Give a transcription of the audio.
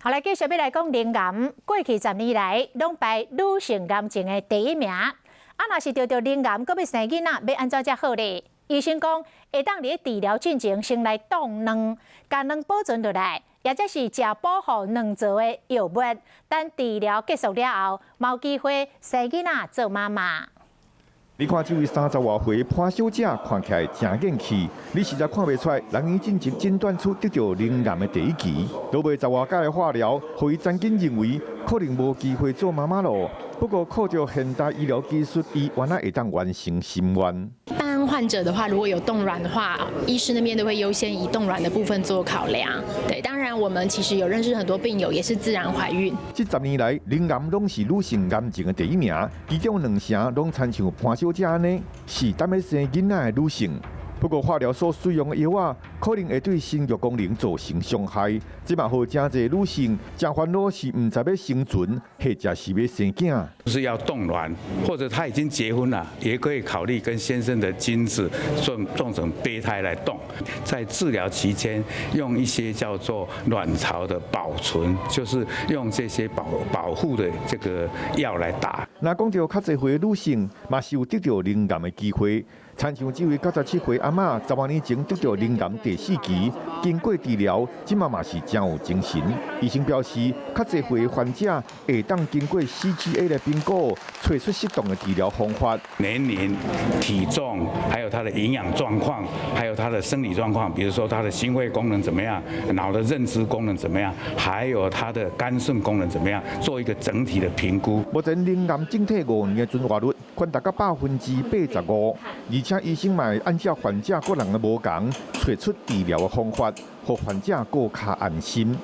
后来继续要来讲灵癌，过去10年来拢排女性癌症的第1名。若是得到灵癌，搁要生囡仔，要安怎才好咧？医生讲，会当伫治疗进前先来冻卵，将卵保存落来，或者是食保护卵巢的药物，等治疗结束了后，有机会生囡仔做妈妈。 你看这位30多岁潘小姐看起来真元气，你实在看不出来，人已经诊断出得到灵癌的第1期。落尾10多届的化疗，让伊曾经认为可能无机会做妈妈咯。不过靠着现代医疗技术，伊原来会当完成心愿。 一般患者的话，如果有冻卵的话，医师那边都会优先以冻卵的部分做考量。对，当然我们其实有认识很多病友也是自然怀孕。这10年来，灵癌拢是女性癌症的第1名，其中2成拢参像潘小姐呢，是等要生囡仔的女性。 不过化疗所使用的药啊，可能会对生育功能造成伤害。这嘛，互真侪女性真烦恼是唔知要生存，或者是要生囝。就是要冻卵，或者她已经结婚了，也可以考虑跟先生的精子种成胚胎来冻。在治疗期间，用一些叫做卵巢的保存，就是用这些保护的这个药来打。那讲到较侪岁的女性，嘛是有得到灵癌的机会。 参像这位97岁阿嬷，10多年前得到灵癌第4期，经过治疗，即嘛是真有精神。医生表示，较侪岁的患者会当经过 CGA 的评估，找出适当的治疗方法。年龄、体重，还有他的营养状况，还有他的生理状况，比如说他的心肺功能怎么样，脑的认知功能怎么样，还有他的肝肾功能怎么样，做一个整体的评估。目前灵癌整体5年的存活率宽达到85%，而且医生嘛会按照患者个人的无同，找出治疗的方法，让患者更加安心。